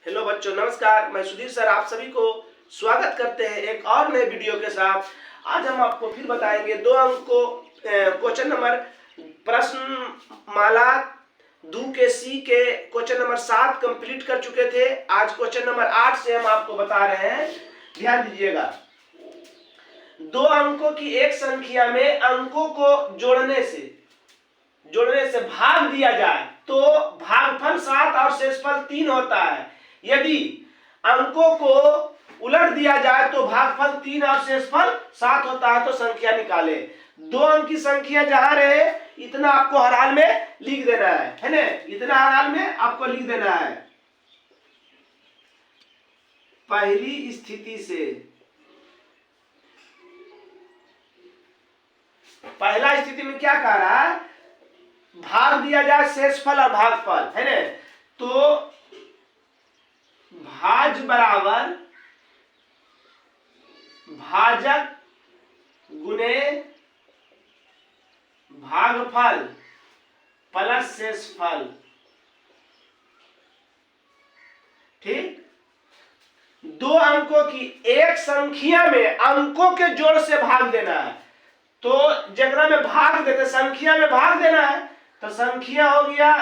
Hello बच्चों, नमस्कार। मैं सुधीर सर आप सभी को स्वागत करते हैं एक और नए वीडियो के साथ। आज हम आपको फिर बताएंगे 2 अंक को क्वेश्चन नंबर प्रश्न माला 2 के सी के क्वेश्चन नंबर 7 कंप्लीट कर चुके थे। आज क्वेश्चन नंबर 8 से हम आपको बता रहे हैं। ध्यान दीजिएगा, 2 अंकों की एक संख्या में अंकों को जोड़ने से भाग दिया जाए तो भागफल 7 और शेषफल 3 होता है। यदि अंकों को उलट दिया जाए तो भागफल 3 और शेषफल 7 होता है। तो संख्या निकाले। 2 अंक की संख्या जहां रहे इतना आपको हर हाल में लिख देना है ना। इतना हर हाल में आपको लिख देना है। पहली स्थिति से पहला स्थिति में क्या कह रहा है, भाग दिया जाए शेषफल और भागफल है ना। तो भाज बराबर भाजक गुने भागफल प्लस शेषफल। ठीक, 2 अंकों की एक संख्या में अंकों के जोड़ से भाग देना है। तो जगह में भाग देते संख्या में भाग देना है तो संख्या हो गया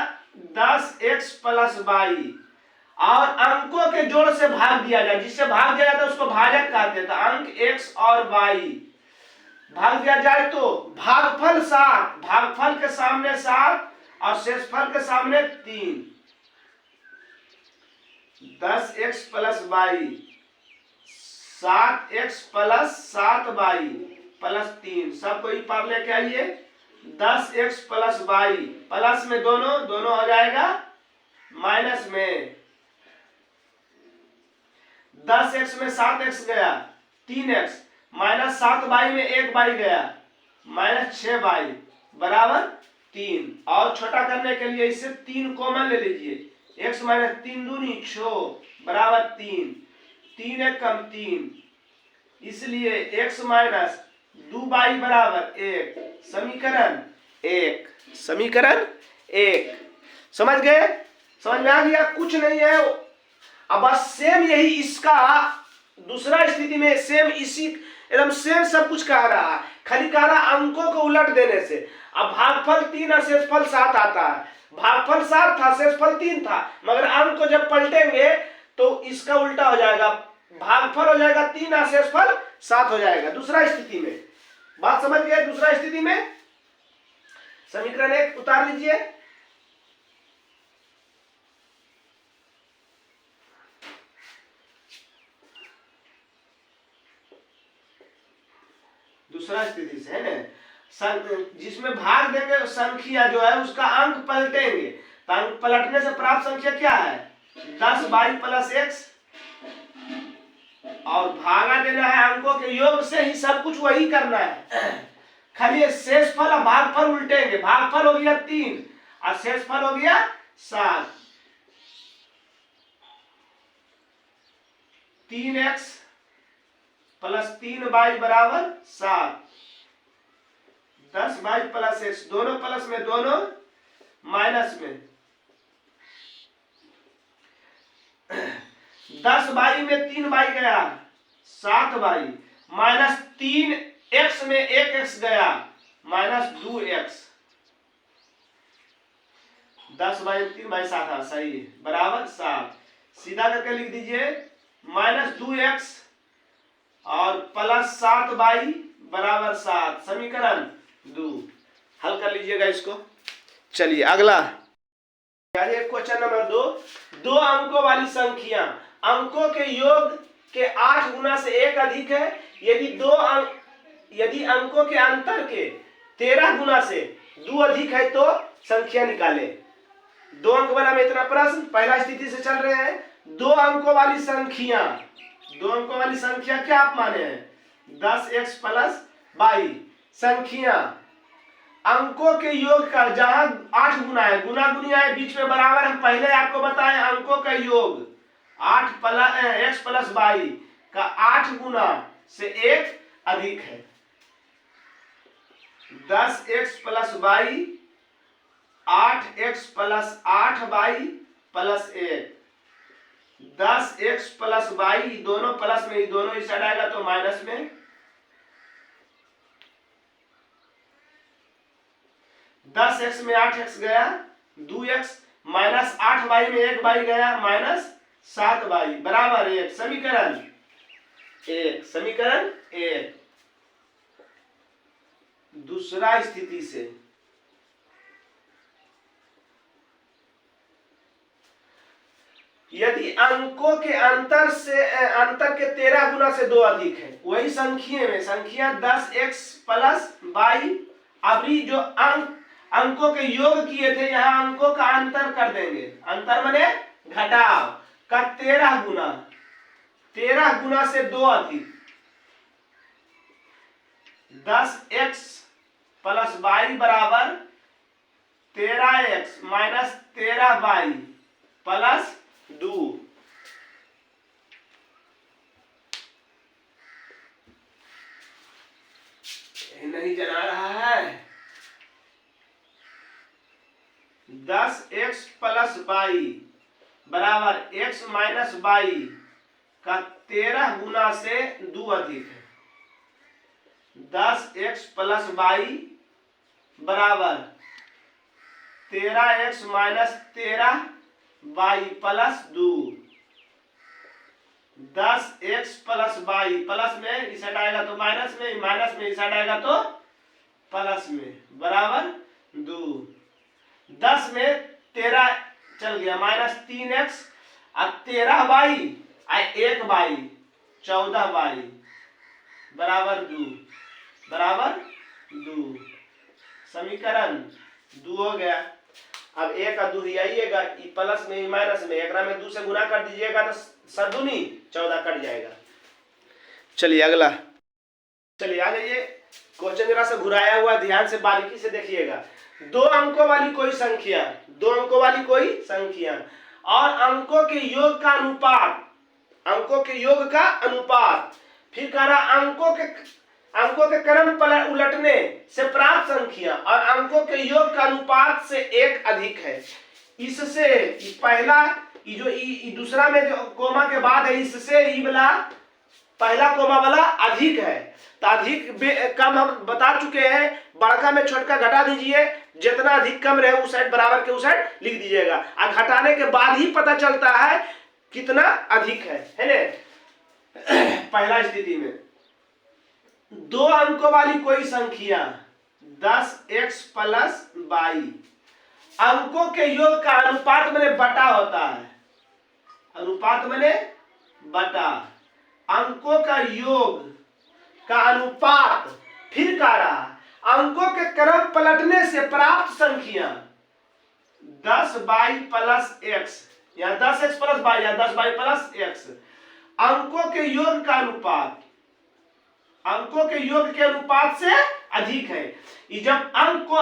10x प्लस 22 और अंकों के जोड़ से भाग दिया जाए, जिससे भाग दिया जाता है उसको भाजक कहते हैं। तो अंक x और y भाग दिया जाए तो भागफल 7, भागफल के सामने 7 और शेषफल के सामने 3। 10x plus 22 7x plus 7y plus 3 सबको ई पार लेके आइए। 10x प्लस 22 प्लस में दोनों हो जाएगा माइनस में। 10x में 7x गया 3x माइनस 7y में 1y गया माइनस 6y बराबर 3। और छोटा करने के लिए इससे 3 कॉमन ले लीजिए। x माइनस 3 दूनी 6 बराबर 3, 3 एक कम 3, इसलिए x माइनस 2y बराबर 1। समीकरण 1 समझ गए? समझ में आ गया? कुछ नहीं है। अब बस सेम यही इसका दूसरा स्थिति में सेम इसी एकदम सेम सब कुछ कह रहा है, खाली कह रहा अंकों को उलट देने से। अब भागफल 3 और शेषफल 7 आता है। भागफल 7 था, शेषफल 3 था, मगर अंक को जब पलटेंगे तो इसका उल्टा हो जाएगा। भागफल हो जाएगा 3 और शेषफल 7 हो जाएगा दूसरा स्थिति में। बात समझ गए? दूसरा स्थिति में समीकरण 1 उतार लीजिए। दूसरा स्थिति से है ना, जिसमें भाग देंगे संख्या जो है उसका अंक पलटेंगे। तो अंक पलटने से प्राप्त संख्या क्या है 10y प्लस x और भागा देना है अंकों के योग से ही। सब कुछ वही करना है, खाली शेषफल और भागफल उल्टेंगे। भागफल हो गया 3 और शेषफल हो गया 7। 3x प्लस 3y बराबर 7। 10y प्लस x दोनों प्लस में दोनों माइनस में। 10y में 3y गया 7y माइनस 3x में 1x गया माइनस 2x। 10y में 3y 7 सही है बराबर 7। सीधा करके लिख दीजिए माइनस 2x और प्लस 7y बराबर 7। समीकरण 2 हल कर लीजिएगा इसको। चलिए अगला क्वेश्चन नंबर 2 अंकों वाली संख्या अंकों के योग के 8 गुना से 1 अधिक है। यदि अंकों के अंतर के 13 गुना से 2 अधिक है तो संख्या निकाले। 2 अंक वाला में इतना प्रश्न पहला स्थिति से चल रहे हैं। 2 अंकों वाली संख्या क्या आप माने हैं 10x प्लस 22 संख्या अंकों के योग का जहां 8 गुना है, गुना गुनिया है बीच में बराबर। हम पहले आपको बताएं अंकों का योग 8 प्लस x प्लस 22 का 8 गुना से 1 अधिक है। 10x plus 22 8x plus 8y plus 1 10x plus y, दोनों प्लस में, दोनों इस साइड आएगा तो माइनस में। 10x में 8x गया 2x, माइनस 8y में 1y गया माइनस 7y बराबर 1। समीकरण 1, समीकरण 1। दूसरा स्थिति से यदि अंकों के अंतर के 13 गुना से 2 अधिक है, वही संख्या में संख्या 10x प्लस वाई, अभी जो अंकों के योग किए थे यहाँ अंकों का अंतर कर देंगे, अंतर माने घटाव का 13 गुना से 2 अधिक, 10x प्लस वाई बराबर 13x माइनस 13y प्लस 2। नहीं जना रहा है। 10x प्लस वाई बराबर x माइनस वाई का 13 गुना से 2 अधिक है। 10x प्लस वाई बराबर 13x minus 13y plus 2। 10x plus y, plus में इस साइड आएगा तो माइनस में, माइनस में इस साइड आएगा तो प्लस में बराबर 2। 10 में 13 चल गया माइनस 3x और 13y और 1y 14y बराबर 2 बराबर 2। समीकरण 2 हो गया। अब 1 का 2 ही आइएगा, प्लस में माइनस में, एक में 2 से गुना कर दीजिएगा तो सरदुनी 14 कट जाएगा। चलिए अगला, चलिए आ जाइए। क्वेश्चन जरा से घुराया हुआ, ध्यान से बारीकी से देखिएगा। 2 अंकों वाली कोई संख्या, 2 अंकों वाली कोई संख्या और अंकों के योग का अनुपात, अंकों के योग का अनुपात, फिर कह रहा अंकों के क्रम उलटने से प्राप्त संख्या और अंकों के योग का अनुपात से 1 अधिक है। इससे पहला जो दूसरा में जो कोमा के बाद है, इससे ई वाला पहला कोमा वाला अधिक है, तो अधिक कम हम बता चुके हैं। बड़का में छोटका घटा दीजिए, जितना अधिक कम रहे उस साइड बराबर के उस साइड लिख दीजिएगा, और घटाने के बाद ही पता चलता है कितना अधिक है ना। पहला स्थिति में 2 अंकों वाली कोई संख्या 10x प्लस वाई, अंकों के योग का अनुपात में बटा होता है, अनुपात में बटा, अंकों का योग का अनुपात, फिर कह रहा अंकों के क्रम पलटने से प्राप्त संख्या 10y प्लस x या 10x प्लस वाई या 10y प्लस x, अंकों के योग का अनुपात, अंकों के योग के अनुपात से अधिक है। जब अंक को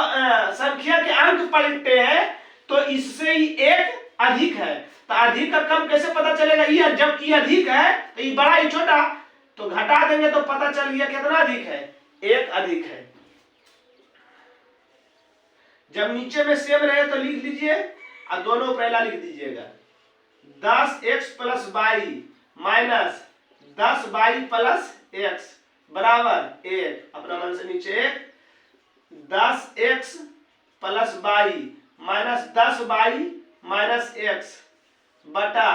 संख्या के अंक पलटते हैं तो इससे ही 1 अधिक है, तो अधिक का कम कैसे पता चलेगा? ये जब ये अधिक है तो ये बड़ा, ये छोटा, तो घटा देंगे तो पता चल गया कितना अधिक है, 1 अधिक है। जब नीचे में सेम रहे तो लिख लीजिए और दोनों पहला लिख दीजिएगा। 10x plus y minus 10y plus x बराबर 1, अपना मन से नीचे 1, 10x plus y minus 10y minus x बटा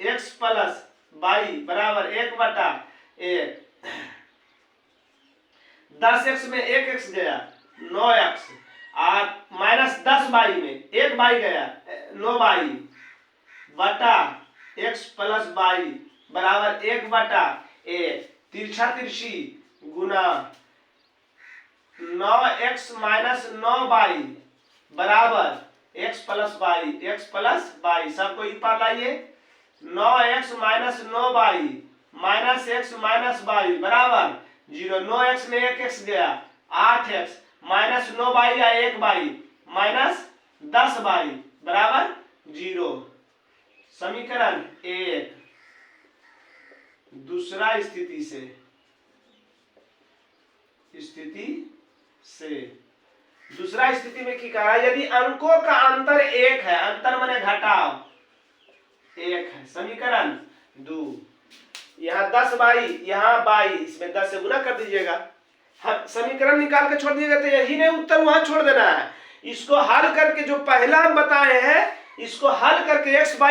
x प्लस वाई बराबर 1 बटा 1। 10x में 1x गया 9x, और माइनस 10y में 1y गया 9y बटा x प्लस वाई बराबर 1 बटा 1। तिरछा तिरछी गुना 9x माइनस 9y बराबर x plus y, x plus y, सबको एक पार लाइए। 9x minus 9y minus x minus y बराबर 0। 9x में 1x गया 8x माइनस 9y या 1y माइनस 10y बराबर 0। समीकरण 1। दूसरा स्थिति से दूसरा स्थिति में क्या कहा? यदि अंकों का अंतर 1 है, अंतर माने घटाव 1 है। समीकरण 2। यहाँ 10 बाई, यहाँ बाई, इसमें 10 से गुना कर दीजिएगा। हम समीकरण निकाल के छोड़ दीजिएगा तो यही नहीं उत्तर वहां छोड़ देना है। इसको हल करके जो पहला हम बताए हैं, इसको हल करके x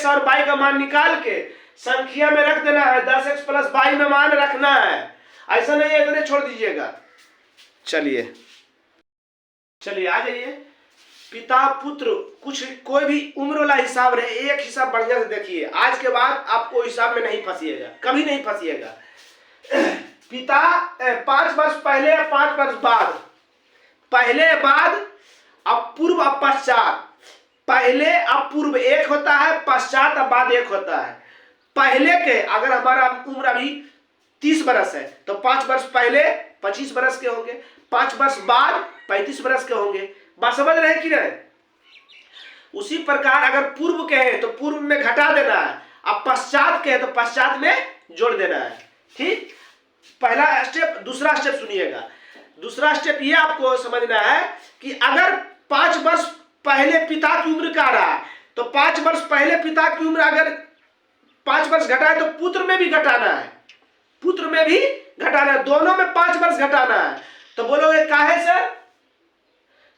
और y का मान निकाल के संख्या में रख देना है। 10x प्लस y में मान रखना है, ऐसा नहीं है इतने छोड़ दीजिएगा। चलिए आ जाइए। पिता पुत्र कुछ कोई भी उम्र वाला हिसाब रहे, एक हिसाब बढ़िया से देखिए। आज के बाद आपको हिसाब में नहीं फंसिएगा, कभी नहीं फंसिएगा। पिता 5 वर्ष पहले या 5 वर्ष बाद, पहले बाद अब पूर्व अब पश्चात। पहले अब पूर्व एक होता है, पश्चात अब बाद एक होता है। पहले के अगर हमारा उम्र अभी 30 वर्ष है तो 5 वर्ष पहले 25 वर्ष के होंगे, 5 वर्ष बाद 35 वर्ष के होंगे। बात समझ रहे हैं कि नहीं? उसी प्रकार अगर पूर्व के हैं तो पूर्व में घटा देना है, अब पश्चात के हैं तो पश्चात में जोड़ देना है। ठीक, पहला स्टेप। दूसरा स्टेप सुनिएगा। दूसरा स्टेप ये आपको समझना है कि अगर 5 वर्ष पहले पिता की उम्र का रहा तो 5 वर्ष पहले पिता की उम्र अगर 5 वर्ष घटाए तो पुत्र में भी घटाना है, पुत्र में भी घटाना है, दोनों में 5 वर्ष घटाना है। तो बोलोगे काहे सर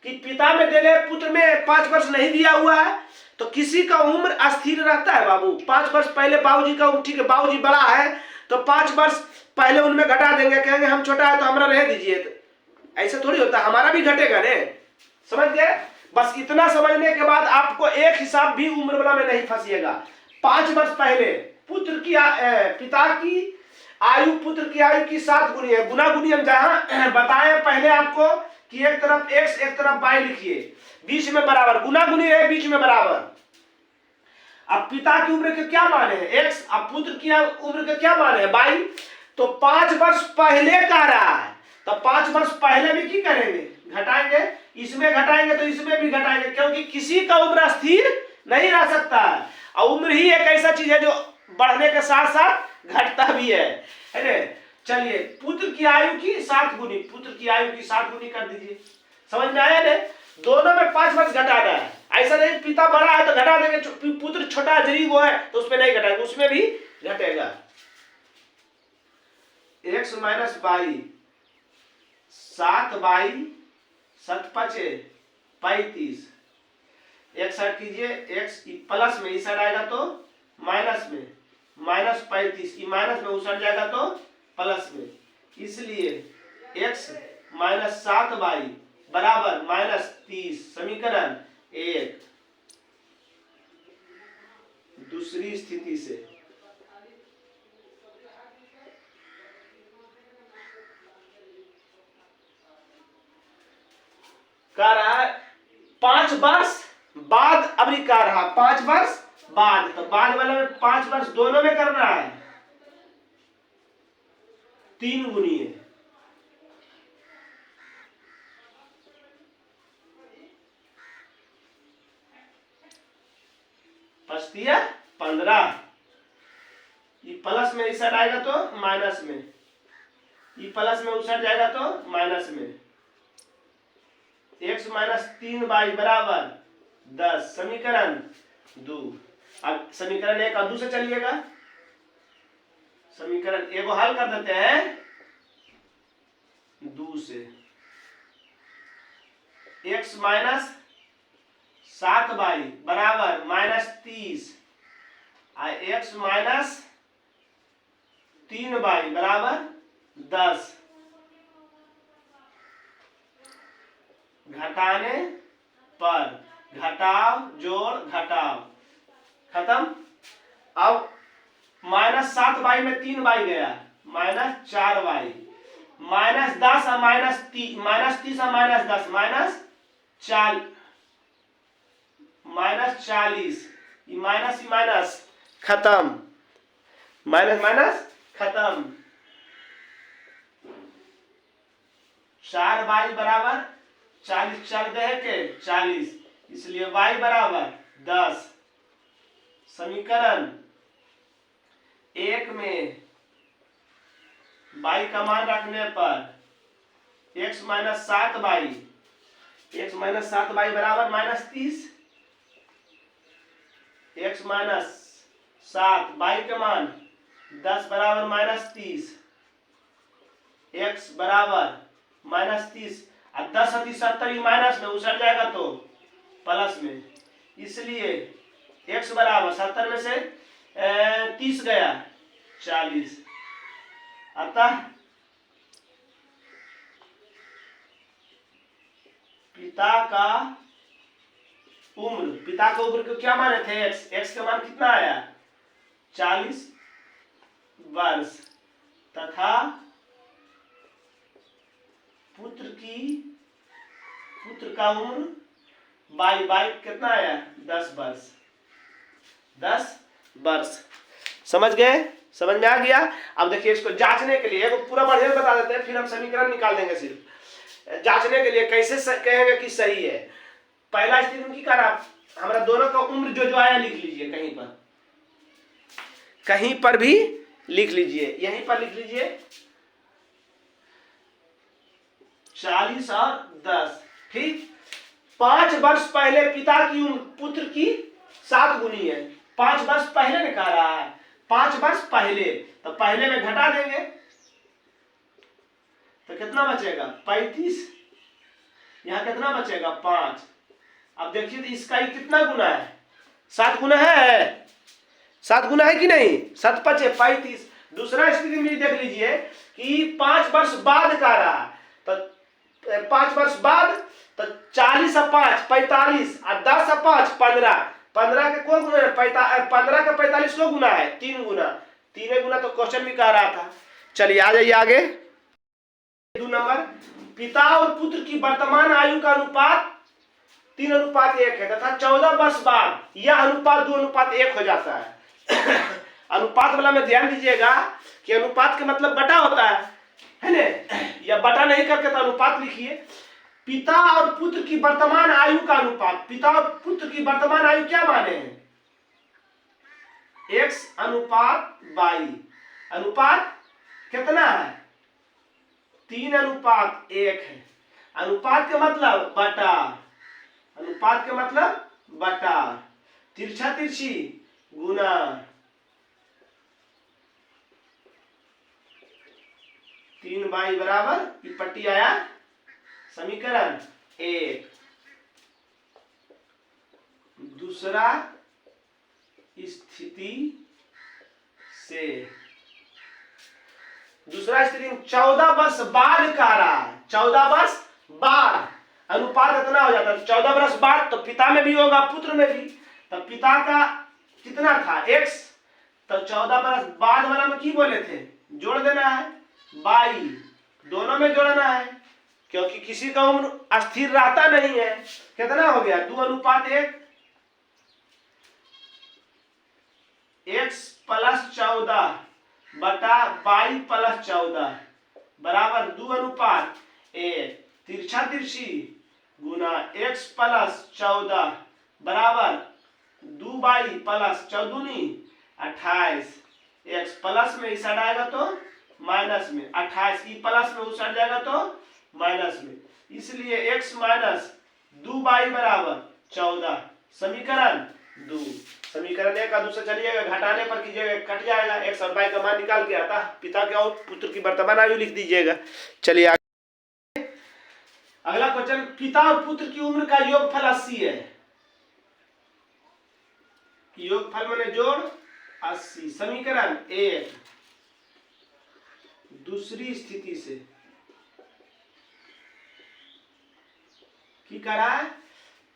कि पिता में दे ले, पुत्र में 5 वर्ष नहीं दिया हुआ है? तो किसी का उम्र अस्थिर रहता है बाबू। 5 वर्ष पहले बाबूजी का उम्र, ठीक है बाबूजी बड़ा है तो 5 वर्ष पहले उनमें घटा देंगे, कहेंगे हम छोटा है तो हमारा रह दीजिए। तो ऐसा थोड़ी होता, हमारा भी घटेगा ने। समझ गए? बस इतना समझने के बाद आपको एक हिसाब भी उम्र वाला में नहीं फंसिएगा। 5 वर्ष पहले पुत्र की पिता की आयु पुत्र की आयु की 7 गुनी है। गुना गुनी हम जहां बताए पहले आपको कि एक तरफ x एक तरफ y लिखिए, बीच में बराबर, गुना गुनी है बीच में बराबर। अब पिता की उम्र के क्या माने हैं x, अब पुत्र की उम्र के क्या माने हैं y। तो 5 वर्ष पहले का रहा है तो 5 वर्ष पहले में की करेंगे, घटाएंगे, इसमें घटाएंगे तो इसमें भी घटाएंगे, क्योंकि किसी का उम्र स्थिर नहीं रह सकता है। और उम्र ही एक ऐसा चीज है जो बढ़ने के साथ साथ घटता भी है ना। चलिए, पुत्र की आयु की 7 गुनी, पुत्र की आयु की 7 गुनी कर दीजिए। समझ में आया ना? दोनों में 5 वर्ष घटाना है। ऐसा नहीं पिता बड़ा है तो घटा देंगे, पुत्र छोटा गरीब वो है तो उसमें नहीं घटाएंगे, उसमें भी घटेगा। x माइनस बाई 7 बाई 7 पचे 35। एक साइड कीजिए, x प्लस में इस साइड आएगा तो माइनस में, माइनस 35 माइनस में उस साइड जाएगा तो प्लस में, इसलिए x माइनस 7 बाई बराबर माइनस 30। समीकरण 1। दूसरी स्थिति से कह रहा है 5 वर्ष बाद, अभी कह रहा 5 वर्ष बाद, तो बाद वाले में 5 वर्ष दोनों में करना है, 3 गुनी है। पचतिया 15, ये प्लस में इस साइड आएगा तो माइनस में, ये प्लस में उस साइड जाएगा तो माइनस में। x माइनस 3 बाई बराबर 10। समीकरण 2। अब समीकरण 1 और 2 से चलिएगा। समीकरण 1 को हल कर देते हैं 2 से। x माइनस 7 बाई बराबर माइनस 30, x माइनस 3 बाई बराबर 10। घटाने पर घटाव जोड़ घटाव खत्म। अब माइनस 7 बाई में 3 बाई गया, माइनस 4 बाई, माइनस 10 और माइनस 30, माइनस 30 और माइनस 10, माइनस 40, माइनस खत्म, माइनस माइनस खत्म। 4 बाई बराबर 40, 4 दे के 40, इसलिए y बराबर 10। समीकरण 1 में y का मान रखने पर x minus 7 by, x minus 7 by बराबर माइनस 30, x माइनस 7, y का मान 10 बराबर माइनस 30, x बराबर माइनस 30 और 10 अति 70 माइनस में उसट जाएगा तो प्लस में, इसलिए x बराबर 70 में से 30 गया 40, अतः पिता का उम्र को क्या माने थे x का मान कितना आया 40 वर्ष तथा पुत्र का उम्र बाई कितना आया 10 वर्ष। समझ गए, समझ में आ गया। अब देखिए इसको जांचने के लिए पूरा बढ़िया बता देते हैं, फिर हम समीकरण निकाल देंगे। सिर्फ जांचने के लिए कैसे कहेंगे कि सही है। पहला स्थिति में क्या करा, हमारा दोनों का उम्र जो आया लिख लीजिए, कहीं पर भी लिख लीजिए, यहीं पर लिख लीजिए 40 और 10। ठीक, 5 वर्ष पहले पिता की उम्र पुत्र की 7 गुनी है। 5 वर्ष पहले ने कहा रहा है, 5 वर्ष पहले, तो पहले में घटा देंगे तो कितना बचेगा 35, यहां कितना बचेगा 5। अब देखिए तो इसका ही कितना गुना है 7 गुना है, 7 गुना है कि नहीं, 7 पचे 35। दूसरा स्थिति में देख लीजिए कि 5 वर्ष बाद का रहा, तो 5 वर्ष बाद तो 40 और 5 45 और 10 और 5 15, 15 के कौन गुना है 15 का 45 को गुना है 3 गुना, 3 गुना तो क्वेश्चन भी कह रहा था। चलिए आ जाइए आगे। 2 नंबर, पिता और पुत्र की वर्तमान आयु का अनुपात 3:1 है तथा 14 वर्ष बाद यह अनुपात 2:1 हो जाता है। अनुपात वाला में ध्यान दीजिएगा कि अनुपात का मतलब बटा होता है ना, या बटा नहीं करके तो अनुपात लिखिए। पिता और पुत्र की वर्तमान आयु का अनुपात, पिता और पुत्र की वर्तमान आयु क्या माने हैं x अनुपात y, अनुपात कितना है 3:1 है। अनुपात का मतलब बटा, अनुपात का मतलब बटा, तिरछा तिरछी गुना, 3y बराबर पट्टी आया समीकरण 1। दूसरा स्थिति से, दूसरा स्थिति 14 वर्ष बाद का रहा है, 14 वर्ष बाद अनुपात इतना हो जाता है। 14 वर्ष बाद तो पिता में भी होगा पुत्र में भी, तो पिता का कितना था x, तो 14 वर्ष बाद वाला में की बोले थे जोड़ देना है, 22 दोनों में जोड़ना है, क्योंकि किसी का उम्र स्थिर रहता नहीं है। कितना हो गया 2:1, x + 14 बटा y + 14 बराबर 2:1, तिरछा तिरछी गुना x + 14 बराबर 2y + 14 28, x प्लस में इस आएगा तो माइनस में, 28 ई प्लस में उस जाएगा तो माइनस में, इसलिए x - 2y बराबर 14। समीकरण 2, समीकरण 1 का दूसरा चलिएगा, घटाने पर कीजिएगा कट जाएगा, x और y का मान निकाल के आता पिता के और पुत्र की वर्तमान आयु लिख दीजिएगा। चलिए आगे अगला क्वेश्चन, पिता और पुत्र की उम्र का योगफल 80 है। योगफल माने जोड़ 80। समीकरण 1, दूसरी स्थिति से की करा है,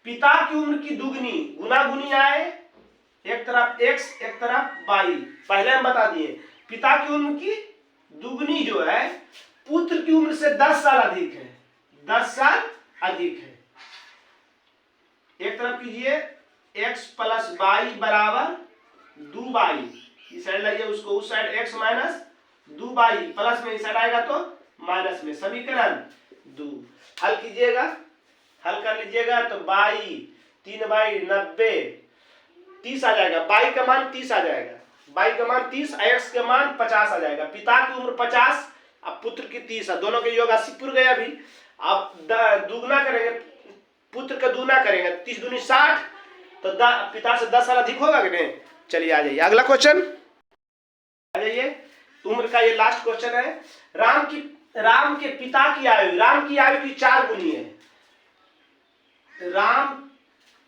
पिता की उम्र की दुगनी, गुना गुनी आए, एक तरफ x एक तरफ y। पहले हम बता दिए पिता की उम्र की दुगनी जो है पुत्र की उम्र से 10 साल अधिक है, 10 साल अधिक है। एक तरफ कीजिए x + y बराबर 2y, इस साइड लाइए उसको, उस साइड x - 2y प्लस में इस साइड आएगा तो माइनस में। समीकरण 2 हल कीजिएगा, हल कर लीजिएगा तो y 3y 90 30 आ जाएगा, y का मान 30 आ जाएगा, y का मान 30, x का मान 50 आ जाएगा। पिता की उम्र 50 अब पुत्र की 30 है, दोनों के योग 80 पुर गया अभी। अब दुगना करेंगे, पुत्र का दुगना करेंगे, 30 दूनी 60 तो पिता से 10 साल अधिक होगा कि नहीं। चलिए आ जाइए अगला क्वेश्चन, आ जाइए। उम्र का ये लास्ट क्वेश्चन है। राम के पिता की आयु, राम की आयु की 4 गुनी है। राम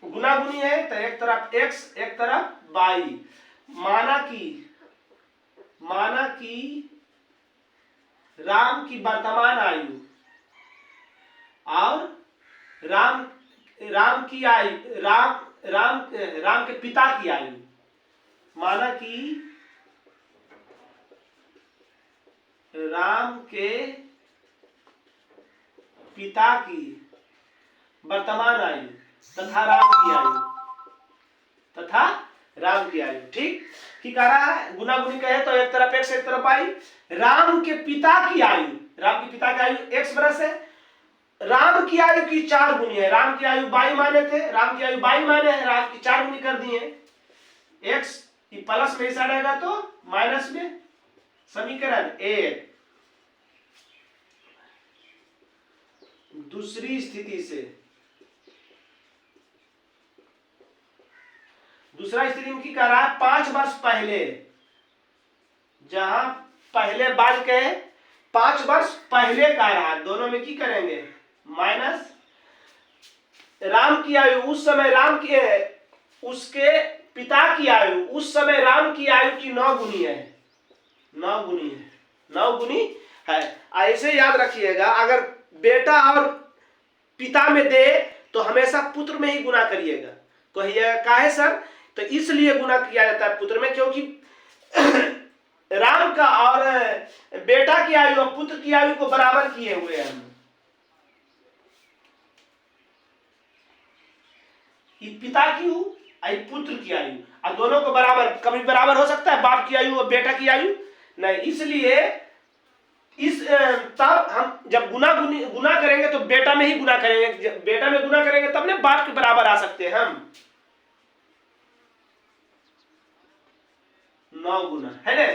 गुना गुनी है, तो एक तरफ x एक तरफ y। माना कि राम की वर्तमान आयु और राम की आयु, राम के पिता की आयु, माना कि राम के पिता की वर्तमान आयु तथा राम की आयु ठीक आ रहा है। गुना गुनी कहे तो एक तरफ x एक तरफ y। राम के पिता की आयु x बरस है। राम की आयु की 4 गुनी है। राम की आयु 22 माने थे, राम की आयु 22 माने हैं, राम की 4 गुनी कर दिए। x प्लस में हिस्सा रहेगा तो माइनस में। समीकरण 1 दूसरी स्थिति से, दूसरा स्थिति में की कर रहा है 5 वर्ष पहले, जहां पहले बाद के 5 वर्ष पहले का रहा, दोनों में की करेंगे माइनस। राम की आयु उस समय उसके पिता की आयु उस समय राम की आयु की 9 गुनी है। 9 गुनी है। ऐसे याद रखिएगा, अगर बेटा और पिता में दे तो हमेशा पुत्र में ही गुना करिएगा। कहिएगा काहे सर, तो इसलिए गुना किया जाता है पुत्र में, क्योंकि राम का और बेटा की आयु और पुत्र की आयु को बराबर किए हुए हैं हम। पिता की आयु पुत्र की आयु, और दोनों को बराबर, कभी बराबर हो सकता है बाप की आयु और बेटा की आयु नहीं। इसलिए तब हम जब गुना करेंगे तो बेटा में ही गुना करेंगे, बेटा में गुना करेंगे तब ना बाप के बराबर आ सकते हैं हम। 9 गुना है ना,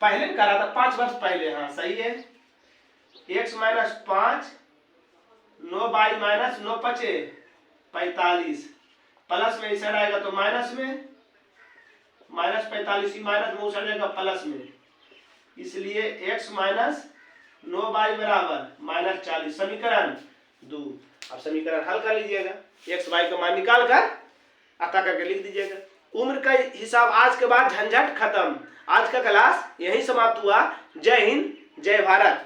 पहले करा था 5 वर्ष पहले। हाँ सही है। x माइनस 5, 9 बाई माइनस 9 पचे 45, प्लस में इसे आएगा तो माइनस में, माइनस 45 ही माइनस में उसे जाएगा प्लस में, इसलिए x माइनस 9 बाई बराबर माइनस 40। समीकरण 2। अब समीकरण हल कर लीजिएगा, x y का मान निकाल कर अतः करके लिख दीजिएगा। उम्र का हिसाब आज के बाद झंझट खत्म। आज का क्लास यही समाप्त हुआ। जय हिंद, जय भारत।